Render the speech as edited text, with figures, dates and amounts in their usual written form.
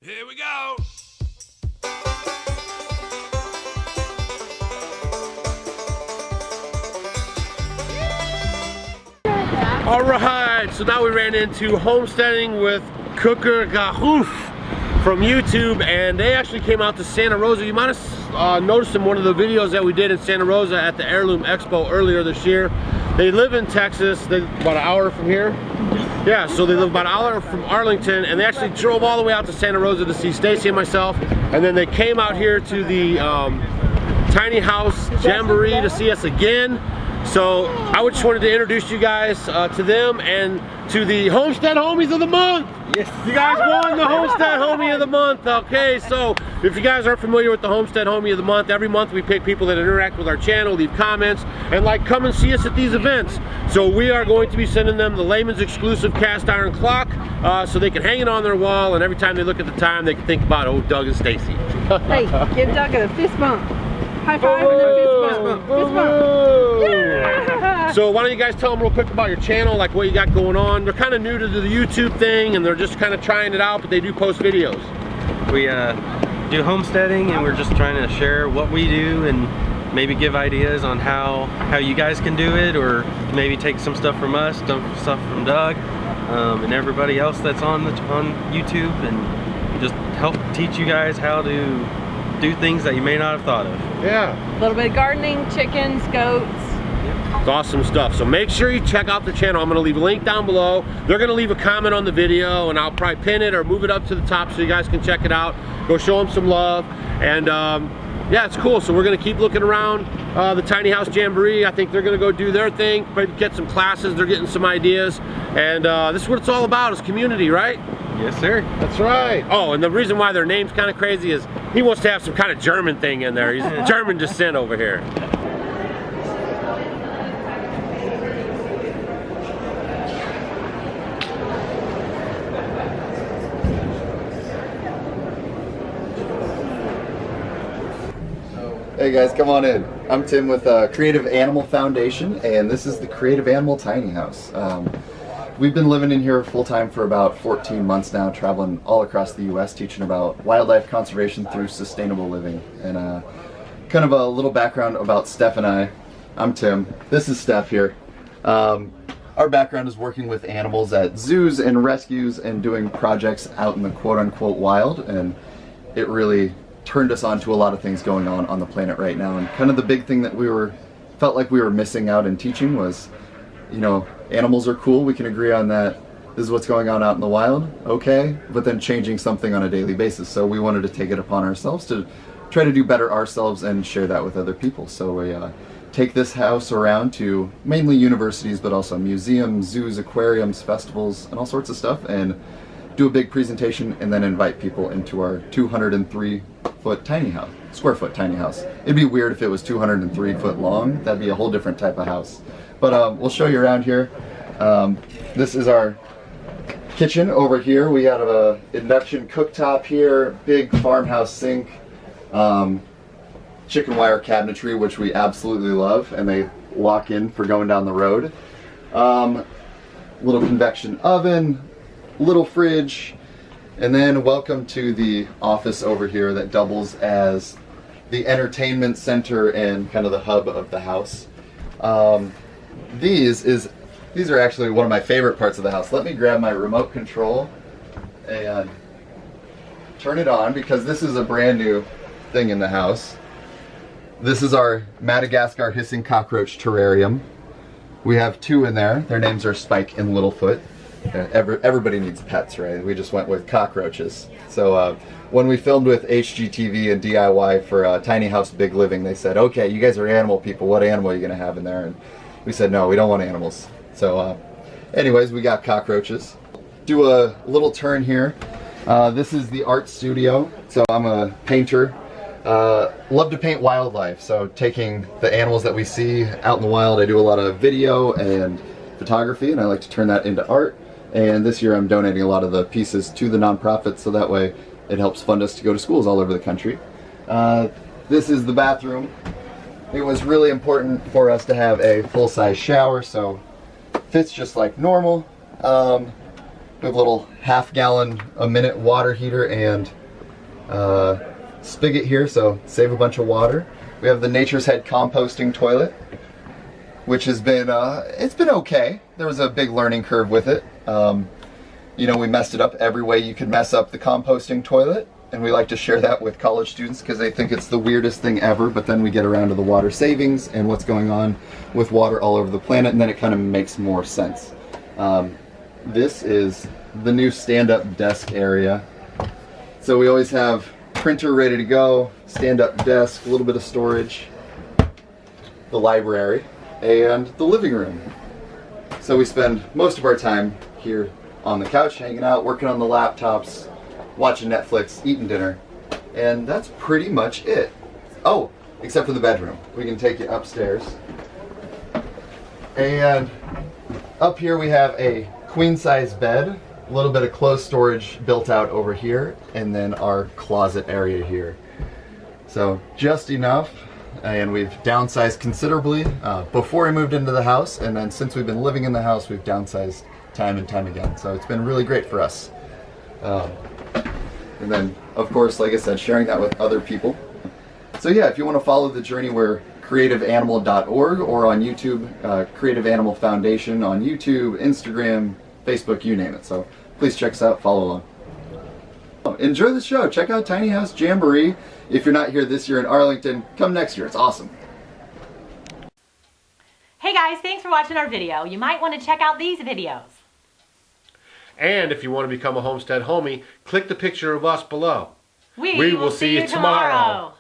Here we go. All right, so now we ran into Homesteading with Cooker Gahoof from YouTube, and they actually came out to Santa Rosa. You might have noticed in one of the videos that we did in Santa Rosa at the Heirloom Expo earlier this year. They live in Texas. They're about an hour from here. Yeah, so they live about an hour from Arlington, and they actually drove all the way out to Santa Rosa to see Stacy and myself, and then they came out here to the Tiny House Jamboree to see us again. So I just wanted to introduce you guys to them and to the Homestead Homies of the Month. Yes. You guys won the Homestead Homie of the Month. Okay, so if you guys aren't familiar with the Homestead Homie of the Month, every month we pick people that interact with our channel, leave comments, and like come and see us at these events. So we are going to be sending them the LEHMAN'S exclusive cast iron clock so they can hang it on their wall, and every time they look at the time they can think about old Doug and Stacy. Hey, give Doug a fist bump. High five and then fist bump. Fist bump. Yeah! So why don't you guys tell them real quick about your channel, like what you got going on. They're kind of new to the YouTube thing and they're just kind of trying it out, but they do post videos. We do homesteading, and we're just trying to share what we do and maybe give ideas on how you guys can do it, or maybe take some stuff from us, some stuff from Doug and everybody else that's on YouTube, and just help teach you guys how to do things that you may not have thought of. Yeah. A little bit of gardening, chickens, goats. It's awesome stuff. So make sure you check out the channel. I'm going to leave a link down below. They're going to leave a comment on the video, and I'll probably pin it or move it up to the top so you guys can check it out. Go show them some love. And yeah, it's cool. So we're going to keep looking around the Tiny House Jamboree. I think they're going to go do their thing, maybe get some classes. They're getting some ideas. And this is what it's all about, is community, right? Yes, sir. That's right. Oh, and the reason why their name's kind of crazy is he wants to have some kind of German thing in there. He's German descent over here. Hey guys, come on in. I'm Tim with Creative Animal Foundation, and this is the Creative Animal Tiny House. We've been living in here full-time for about 14 months now, traveling all across the US, teaching about wildlife conservation through sustainable living. And kind of a little background about Steph and I. I'm Tim. This is Steph here. Our background is working with animals at zoos and rescues and doing projects out in the quote-unquote wild, and it really turned us on to a lot of things going on the planet right now. And kind of the big thing that we felt like we were missing out in teaching was, you know, animals are cool, we can agree on that. This is what's going on out in the wild, okay, but then changing something on a daily basis. So we wanted to take it upon ourselves to try to do better ourselves and share that with other people. So we take this house around to mainly universities, but also museums, zoos, aquariums, festivals, and all sorts of stuff, and do a big presentation and then invite people into our 203-foot tiny house, square foot tiny house. It'd be weird if it was 203 foot long. That'd be a whole different type of house. But we'll show you around here. This is our kitchen over here. We have a induction cooktop here, big farmhouse sink, chicken wire cabinetry, which we absolutely love, and they lock in for going down the road. Little convection oven, little fridge, and then welcome to the office over here that doubles as the entertainment center and kind of the hub of the house. These are actually one of my favorite parts of the house. Let me grab my remote control and turn it on, because this is a brand new thing in the house. This is our Madagascar hissing cockroach terrarium. We have two in there. Their names are Spike and Littlefoot. Everybody needs pets, right? We just went with cockroaches. So when we filmed with HGTV and DIY for Tiny House Big Living, they said, okay, you guys are animal people, what animal are you gonna have in there? And we said, no, we don't want animals. So anyways, we got cockroaches. Do a little turn here. This is the art studio. So I'm a painter. Love to paint wildlife. So taking the animals that we see out in the wild, I do a lot of video and photography, and I like to turn that into art. And this year I'm donating a lot of the pieces to the nonprofit, so that way it helps fund us to go to schools all over the country. This is the bathroom. It was really important for us to have a full-size shower, so fits just like normal. We have a little half-gallon a minute water heater and spigot here, so save a bunch of water. We have the Nature's Head composting toilet, which has been it's been okay. There was a big learning curve with it. You know, we messed it up every way you could mess up the composting toilet, and we like to share that with college students because they think it's the weirdest thing ever, but then we get around to the water savings and what's going on with water all over the planet, and then it kind of makes more sense. This is the new stand-up desk area. So we always have printer ready to go, stand-up desk, a little bit of storage, the library, and the living room. So we spend most of our time here on the couch, hanging out, working on the laptops, watching Netflix, eating dinner, and that's pretty much it. Oh, except for the bedroom. We can take you upstairs. And up here we have a queen-size bed, a little bit of clothes storage built out over here, and then our closet area here. So just enough, and we've downsized considerably before we moved into the house, and then since we've been living in the house, we've downsized time and time again. So it's been really great for us. And then, of course, like I said, sharing that with other people. So yeah, if you want to follow the journey, we're creativeanimal.org or on YouTube, Creative Animal Foundation on YouTube, Instagram, Facebook, you name it. So please check us out, follow along. Enjoy the show. Check out Tiny House Jamboree. If you're not here this year in Arlington, come next year. It's awesome. Hey guys, thanks for watching our video. You might want to check out these videos. And if you want to become a homestead homie, click the picture of us below. We will see you tomorrow.